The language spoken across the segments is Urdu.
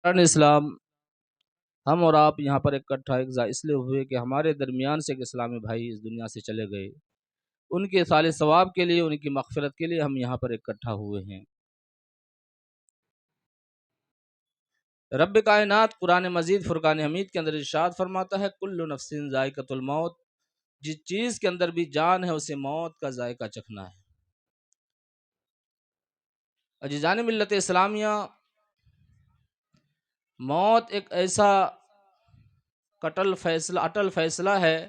اسلام ہم اور آپ یہاں پر اکٹھا اس لیے ہوئے کہ ہمارے درمیان سے ایک اسلامی بھائی اس دنیا سے چلے گئے، ان کے صالح ثواب کے لیے، ان کی مغفرت کے لیے ہم یہاں پر اکٹھا ہوئے ہیں۔ رب کائنات قرآن مجید فرقان حمید کے اندر ارشاد فرماتا ہے کل نفس ذائقۃ الموت، جس چیز کے اندر بھی جان ہے اسے موت کا ذائقہ چکھنا ہے۔ عزیزان ملت اسلامیہ، موت ایک ایسا اٹل فیصلہ ہے،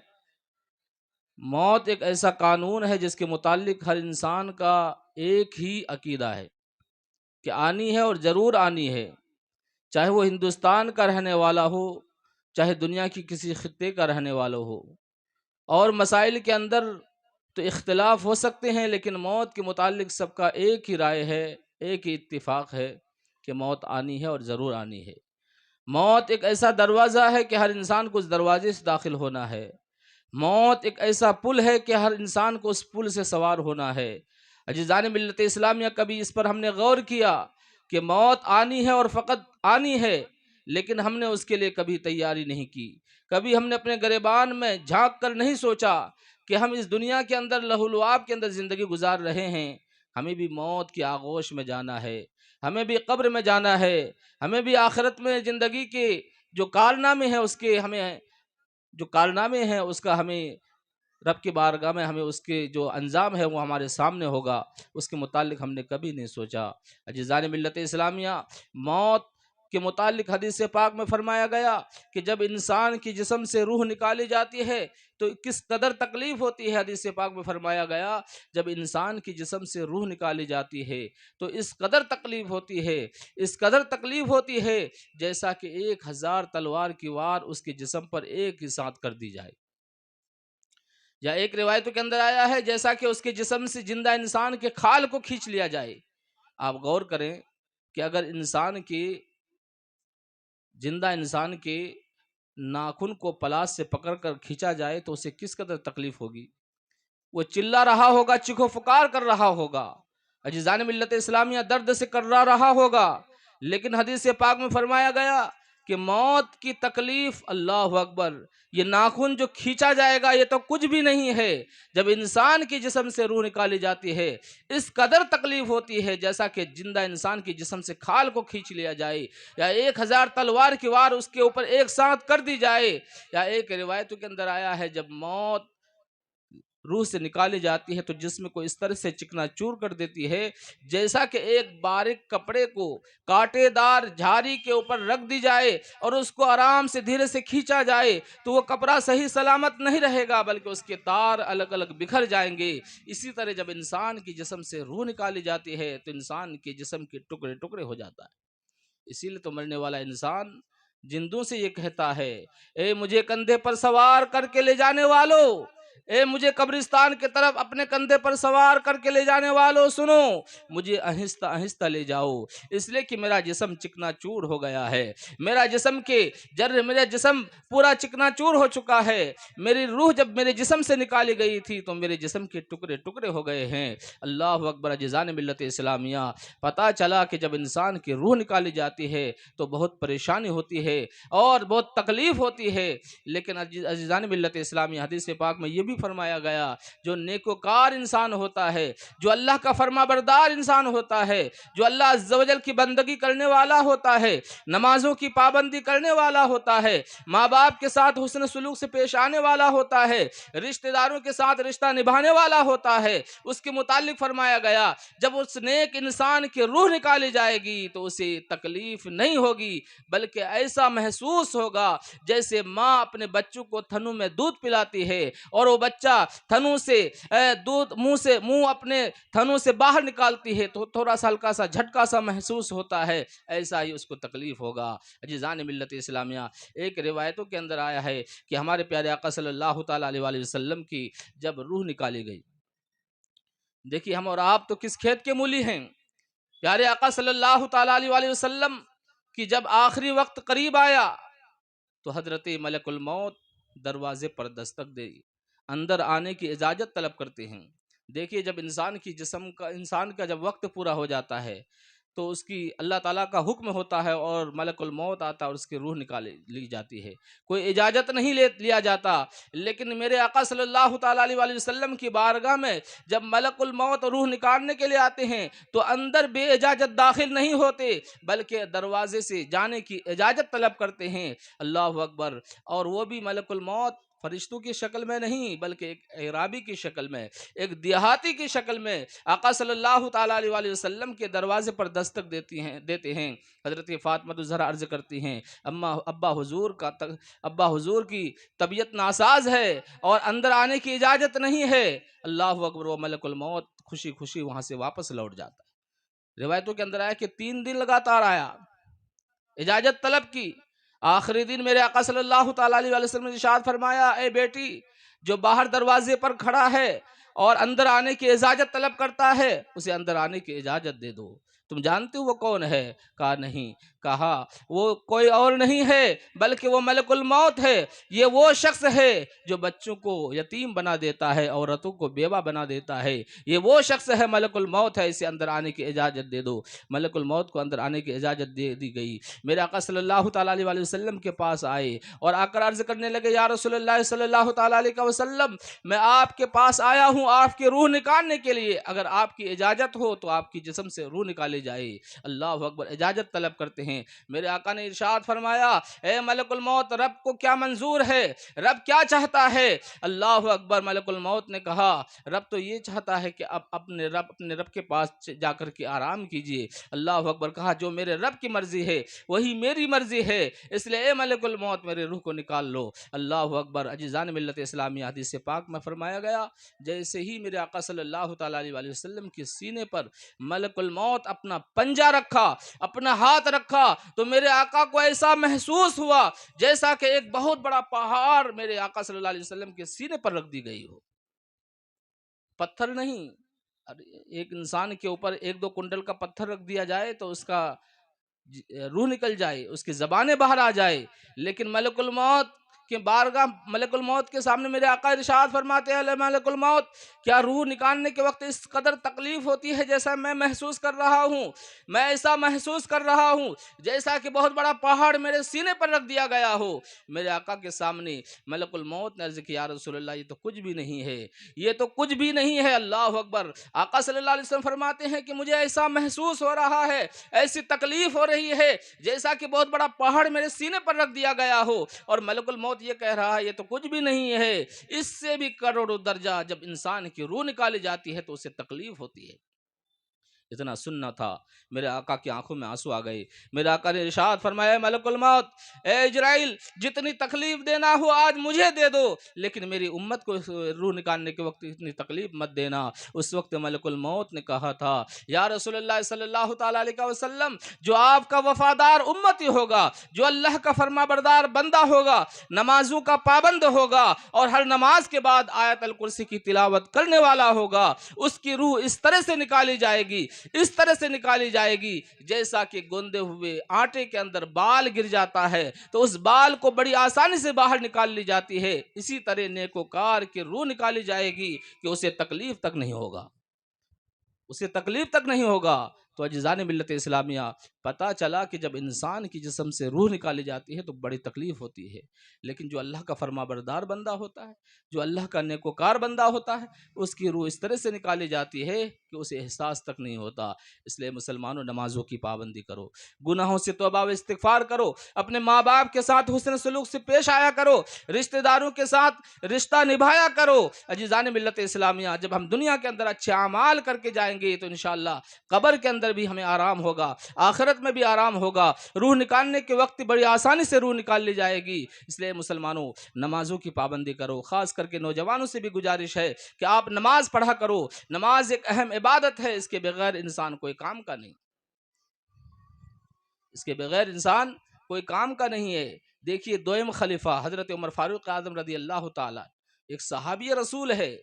موت ایک ایسا قانون ہے جس کے متعلق ہر انسان کا ایک ہی عقیدہ ہے کہ آنی ہے اور ضرور آنی ہے، چاہے وہ ہندوستان کا رہنے والا ہو، چاہے دنیا کی کسی خطے کا رہنے والا ہو۔ اور مسائل کے اندر تو اختلاف ہو سکتے ہیں، لیکن موت کے متعلق سب کا ایک ہی رائے ہے، ایک ہی اتفاق ہے کہ موت آنی ہے اور ضرور آنی ہے۔ موت ایک ایسا دروازہ ہے کہ ہر انسان کو اس دروازے سے داخل ہونا ہے۔ موت ایک ایسا پل ہے کہ ہر انسان کو اس پل سے سوار ہونا ہے۔ عزیزان ملت اسلامیہ، کبھی اس پر ہم نے غور کیا کہ موت آنی ہے اور فقط آنی ہے، لیکن ہم نے اس کے لیے کبھی تیاری نہیں کی۔ کبھی ہم نے اپنے گریبان میں جھانک کر نہیں سوچا کہ ہم اس دنیا کے اندر لہو لعاب کے اندر زندگی گزار رہے ہیں، ہمیں بھی موت کی آغوش میں جانا ہے، ہمیں بھی قبر میں جانا ہے، ہمیں بھی آخرت میں زندگی کے جو کارنامے ہیں اس کا ہمیں رب کی بارگاہ میں ہمیں اس کے جو انجام ہے وہ ہمارے سامنے ہوگا، اس کے متعلق ہم نے کبھی نہیں سوچا۔ عزیزان ملت اسلامیہ، موت کے متعلق حدیث پاک میں فرمایا گیا کہ جب انسان کی جسم سے روح نکالی جاتی ہے تو کس قدر تکلیف ہوتی ہے۔ حدیث پاک میں فرمایا گیا جب انسان کی جسم سے روح نکالی جاتی ہے تو اس قدر تکلیف ہوتی ہے، اس قدر تکلیف ہوتی ہے جیسا کہ 1000 تلوار کی وار اس کے جسم پر ایک ہی ساتھ کر دی جائے، یا ایک روایتوں کے اندر آیا ہے جیسا کہ اس کے جسم سے زندہ انسان کے کھال کو کھینچ لیا جائے۔ آپ غور کریں کہ اگر زندہ انسان کے ناخن کو پلاس سے پکڑ کر کھینچا جائے تو اسے کس قدر تکلیف ہوگی، وہ چلا رہا ہوگا، چیخو پکار کر رہا ہوگا، عزیزان ملت اسلامیہ درد سے کرا رہا ہوگا۔ لیکن حدیث پاک میں فرمایا گیا کہ موت کی تکلیف، اللہ اکبر، یہ ناخن جو کھینچا جائے گا یہ تو کچھ بھی نہیں ہے۔ جب انسان کی جسم سے روح نکالی جاتی ہے اس قدر تکلیف ہوتی ہے جیسا کہ زندہ انسان کی جسم سے کھال کو کھینچ لیا جائے، یا 1000 تلوار کی وار اس کے اوپر ایک ساتھ کر دی جائے۔ یا ایک روایتوں کے اندر آیا ہے جب موت روح سے نکالی جاتی ہے تو جسم کو اس طرح سے چکنا چور کر دیتی ہے جیسا کہ ایک باریک کپڑے کو کانٹے دار جھاری کے اوپر رکھ دی جائے اور اس کو آرام سے دھیرے سے کھینچا جائے تو وہ کپڑا صحیح سلامت نہیں رہے گا، بلکہ اس کے تار الگ الگ بکھر جائیں گے۔ اسی طرح جب انسان کی جسم سے روح نکالی جاتی ہے تو انسان کے جسم کے ٹکڑے ٹکڑے ہو جاتا ہے۔ اسی لیے تو مرنے والا انسان زندوں سے یہ کہتا ہے، اے مجھے کندھے پر سوار کر کے لے جانے والو، اے مجھے قبرستان کی طرف اپنے کندھے پر سوار کر کے لے جانے والو، سنو، مجھے آہستہ آہستہ لے جاؤ، اس لیے کہ میرا جسم چکنا چور ہو گیا ہے، میرا جسم پورا چکنا چور ہو چکا ہے، میری روح جب میرے جسم سے نکالی گئی تھی تو میرے جسم کے ٹکڑے ٹکڑے ہو گئے ہیں۔ اللہ اکبر، عزیزان ملت اسلامیہ، پتہ چلا کہ جب انسان کی روح نکالی جاتی ہے تو بہت پریشانی ہوتی ہے اور بہت تکلیف ہوتی ہے، لیکن عزیزان ملت اسلامیہ، حدیث پاک میں یہ بھی فرمایا گیا جو نیکوکار انسان ہوتا ہے، جو اللہ کا فرما بردار انسان ہوتا ہے، جو اللہ عز و جل کی بندگی کرنے والا ہوتا ہے، نمازوں کی پابندی کرنے والا ہوتا ہے، ماں باپ کے ساتھ حسن سلوک سے پیش آنے والا ہوتا ہے، رشتہ داروں کے ساتھ رشتہ نبھانے والا ہوتا ہے، اس کے متعلق فرمایا گیا جب اس نیک انسان کی روح نکالی جائے گی تو اسے تکلیف نہیں ہوگی، بلکہ ایسا محسوس ہوگا جیسے ماں اپنے بچوں کو تھنوں میں دودھ پلاتی ہے اور وہ بچہ تھنوں سے دودھ منہ اپنے تھنوں سے باہر نکالتی ہے تو تھوڑا سا ہلکا سا جھٹکا سا محسوس ہوتا ہے، ایسا ہی اس کو تکلیف ہوگا۔ عزیزان ملت اسلامیہ، ایک روایتوں کے اندر آیا ہے کہ ہمارے پیارے آقا صلی اللہ تعالیٰ علیہ وسلم کی جب روح نکالی گئی، دیکھیے ہم اور آپ تو کس کھیت کے مولی ہیں، پیارے آقا صلی اللہ تعالیٰ علیہ وسلم کی جب آخری وقت قریب آیا تو حضرت ملک الموت دروازے پر دستک دے اندر آنے کی اجازت طلب کرتے ہیں۔ دیکھیے جب انسان کا جب وقت پورا ہو جاتا ہے تو اس کی اللہ تعالیٰ کا حکم ہوتا ہے اور ملک الموت آتا ہے اور اس کی روح لی جاتی ہے، کوئی اجازت نہیں لیا جاتا۔ لیکن میرے آقا صلی اللہ تعالیٰ علیہ وآلہ وسلم کی بارگاہ میں جب ملک الموت روح نکالنے کے لیے آتے ہیں تو اندر بے اجازت داخل نہیں ہوتے، بلکہ دروازے سے جانے کی اجازت طلب کرتے ہیں۔ اللہ اکبر! اور وہ بھی ملک الموت فرشتوں کی شکل میں نہیں، بلکہ ایک اعرابی کی شکل میں، ایک دیہاتی کی شکل میں آقا صلی اللہ تعالیٰ علیہ وآلہ وسلم کے دروازے پر دستک دیتے ہیں۔ حضرت فاطمہ الزہرا عرض کرتی ہیں ابا حضور کی طبیعت ناساز ہے اور اندر آنے کی اجازت نہیں ہے۔ اللہ اکبر! وہ ملک الموت خوشی خوشی وہاں سے واپس لوٹ جاتا ہے۔ روایتوں کے اندر آیا کہ 3 دن لگاتار آیا، اجازت طلب کی۔ آخری دن میرے آقا صلی اللہ تعالیٰ علیہ وسلم نے ارشاد فرمایا، اے بیٹی، جو باہر دروازے پر کھڑا ہے اور اندر آنے کی اجازت طلب کرتا ہے اسے اندر آنے کی اجازت دے دو۔ تم جانتے ہو وہ کون ہے؟ کہا نہیں۔ کہا وہ کوئی اور نہیں ہے بلکہ وہ ملک الموت ہے۔ یہ وہ شخص ہے جو بچوں کو یتیم بنا دیتا ہے، عورتوں کو بیوہ بنا دیتا ہے۔ یہ وہ شخص ہے، ملک الموت ہے، اسے اندر آنے کی اجازت دے دو۔ ملک الموت کو اندر آنے کی اجازت دے دی گئی۔ میرے آقا صلی اللہ تعالیٰ علیہ وآلہ وسلم کے پاس آئے اور آ کر عرض کرنے لگے، یا رسول اللہ صلی اللہ تعالیٰ علیہ وسلم، میں آپ کے پاس آیا ہوں آپ کی روح نکالنے کے لیے، اگر آپ کی اجازت ہو تو آپ کی جسم سے روح نکالی جائے۔ اللہ اکبر! اجازت طلب کرتے ہیں۔ میرے آقا نے ارشاد فرمایا، اے ملک الموت، رب کو کیا منظور ہے؟ رب کیا چاہتا ہے؟ اللہ اکبر! ملک الموت نے کہا، رب تو یہ چاہتا ہے کہ اب اپنے رب کے پاس جا کر کے آرام کیجئے۔ اللہ اکبر! کہا، جو میرے رب کی مرضی ہے وہی میری مرضی ہے، اس لیے اے ملک الموت میرے روح کو نکال لو۔ اللہ اکبر! عزیزان ملت اسلامی، حدیث پاک میں فرمایا گیا، جیسے ہی میرے آقا صلی اللہ تعالیٰ علیہ وآلہ وسلم کے سینے پر ملک الموت اپنا پنجہ رکھا، اپنا ہاتھ رکھا، تو میرے آقا کو ایسا محسوس ہوا جیسا کہ ایک بہت بڑا پہاڑ میرے آقا صلی اللہ علیہ وسلم کے سینے پر رکھ دی گئی ہو۔ پتھر نہیں، ایک انسان کے اوپر 1-2 کنٹل کا پتھر رکھ دیا جائے تو اس کا روح نکل جائے، اس کی زبانیں باہر آ جائے، لیکن ملک الموت کے بارگاہ، ملک الموت کے سامنے میرے آقا ارشاد فرماتے ہیں، ملک الموت، کیا روح نکالنے کے وقت اس قدر تکلیف ہوتی ہے جیسا میں محسوس کر رہا ہوں؟ میں ایسا محسوس کر رہا ہوں جیسا کہ بہت بڑا پہاڑ میرے سینے پر رکھ دیا گیا ہو۔ میرے آقا کے سامنے ملک الموت نے عرض کیا، یا رسول اللہ، یہ تو کچھ بھی نہیں ہے، یہ تو کچھ بھی نہیں ہے۔ اللہ اکبر! آقا صلی اللہ علیہ وسلم فرماتے ہیں کہ مجھے ایسا محسوس ہو رہا ہے، ایسی تکلیف ہو رہی ہے جیسا کہ بہت بڑا پہاڑ میرے سینے پر رکھ دیا گیا ہو، اور ملک الموت یہ کہہ رہا ہے یہ تو کچھ بھی نہیں ہے۔ اس سے بھی کروڑوں درجہ جب انسان کی روح نکالی جاتی ہے تو اسے تکلیف ہوتی ہے۔ اتنا سننا تھا، میرے آقا کی آنکھوں میں آنسو آ گئے۔ میرے آقا نے ارشاد فرمایا، ملک الموت، اے اجرائیل، جتنی تکلیف دینا ہو آج مجھے دے دو، لیکن میری امت کو روح نکالنے کے وقت اتنی تکلیف مت دینا۔ اس وقت ملک الموت نے کہا تھا، یا رسول اللہ صلی اللہ تعالیٰ علیہ وسلم، جو آپ کا وفادار امتی ہوگا، جو اللہ کا فرما بردار بندہ ہوگا، نمازوں کا پابند ہوگا اور ہر نماز کے بعد آیت الکرسی کی تلاوت کرنے والا ہوگا، اس کی روح اس طرح سے نکالی جائے گی، اس طرح سے نکالی جائے گی جیسا کہ گوندے ہوئے آٹے کے اندر بال گر جاتا ہے تو اس بال کو بڑی آسانی سے باہر نکال لی جاتی ہے، اسی طرح نیکوکار کی روح نکالی جائے گی کہ اسے تکلیف تک نہیں ہوگا، اسے تکلیف تک نہیں ہوگا۔ تو عزیزان ملت اسلامیہ، پتہ چلا کہ جب انسان کی جسم سے روح نکالی جاتی ہے تو بڑی تکلیف ہوتی ہے، لیکن جو اللہ کا فرما بردار بندہ ہوتا ہے، جو اللہ کا نیکوکار بندہ ہوتا ہے، اس کی روح اس طرح سے نکالی جاتی ہے کہ اسے احساس تک نہیں ہوتا۔ اس لیے مسلمانوں، نمازوں کی پابندی کرو، گناہوں سے توبہ و استغفار کرو، اپنے ماں باپ کے ساتھ حسن سلوک سے پیش آیا کرو، رشتہ داروں کے ساتھ رشتہ نبھایا کرو۔ عزیزان ملت اسلامیہ، جب ہم دنیا کے اندر اچھے اعمال کر کے جائیں گے تو انشاءاللہ قبر کے اندر بھی ہمیں آرام ہوگا، آخرت میں بھی آرام ہوگا، روح نکالنے کے وقت بڑی آسانی سے روح نکال لی جائے گی۔ اس لیے مسلمانوں، نمازوں کی پابندی کرو، خاص کر کے نوجوانوں سے بھی گزارش ہے کہ آپ نماز پڑھا کرو۔ نماز ایک اہم عبادت ہے، اس کے بغیر انسان کوئی کام کا نہیں، اس کے بغیر انسان کوئی کام کا نہیں ہے۔ دیکھیے، دوئم خلیفہ حضرت عمر فاروق اعظم رضی اللہ تعالی، ایک صحابی رسول ہے،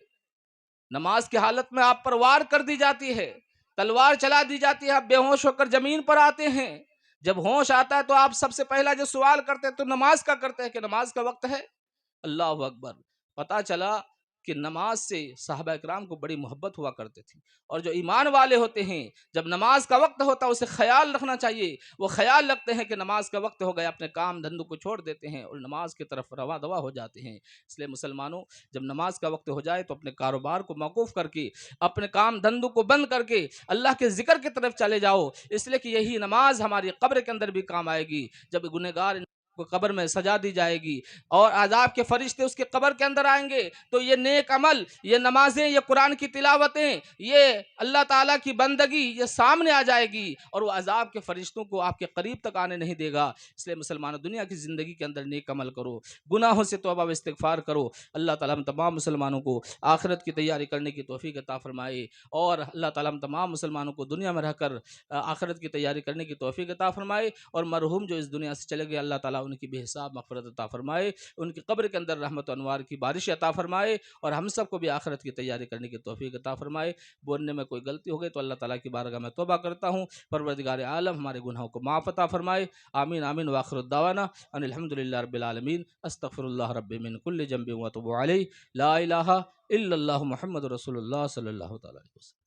نماز کی حالت میں آپ پر وار کر دی جاتی ہے، تلوار چلا دی جاتی ہے، آپ بے ہوش ہو کر زمین پر آتے ہیں۔ جب ہوش آتا ہے تو آپ سب سے پہلا جو سوال کرتے ہیں تو نماز کا کرتے ہیں کہ نماز کا وقت ہے۔ اللہ اکبر! پتہ چلا کہ نماز سے صحابہ کرام کو بڑی محبت ہوا کرتے تھی، اور جو ایمان والے ہوتے ہیں جب نماز کا وقت ہوتا ہے اسے خیال رکھنا چاہیے، وہ خیال رکھتے ہیں کہ نماز کا وقت ہو گیا، اپنے کام دھندوں کو چھوڑ دیتے ہیں اور نماز کی طرف رواں دوا ہو جاتے ہیں۔ اس لیے مسلمانوں، جب نماز کا وقت ہو جائے تو اپنے کاروبار کو موقوف کر کے، اپنے کام دھندوں کو بند کر کے اللہ کے ذکر کی طرف چلے جاؤ، اس لیے کہ یہی نماز ہماری قبر کے اندر بھی کام آئے گی۔ جب گنہگار کو قبر میں سجا دی جائے گی اور عذاب کے فرشتے اس کے قبر کے اندر آئیں گے، تو یہ نیک عمل، یہ نمازیں، یہ قرآن کی تلاوتیں، یہ اللہ تعالیٰ کی بندگی، یہ سامنے آ جائے گی اور وہ عذاب کے فرشتوں کو آپ کے قریب تک آنے نہیں دے گا۔ اس لیے مسلمانوں، دنیا کی زندگی کے اندر نیک عمل کرو، گناہوں سے توبہ و استغفار کرو۔ اللہ تعالیٰ ہم تمام مسلمانوں کو آخرت کی تیاری کرنے کی توفیق عطا فرمائے، اور اللہ تعالیٰ ہم تمام مسلمانوں کو دنیا میں رہ کر آخرت کی تیاری کرنے کی توفیق عطا فرمائے، اور مرحوم جو اس دنیا سے چلے گئے اللہ تعالیٰ ان کی بے حساب مغفرت عطا فرمائے، ان کی قبر کے اندر رحمت و انوار کی بارش عطا فرمائے، اور ہم سب کو بھی آخرت کی تیاری کرنے کی توفیق عطا فرمائے۔ بولنے میں کوئی غلطی ہو گئی تو اللہ تعالیٰ کی بارگاہ میں توبہ کرتا ہوں، پروردگار عالم ہمارے گناہوں کو معاف عطا فرمائے۔ آمین آمین، وآخر الدعوانا ان الحمدللہ رب العالمین، استغفر اللہ رب من کل ذنب واتوب علیہ، لا الہ الا اللہ محمد رسول اللہ صلی اللہ تعالیٰ علیہ وسلم۔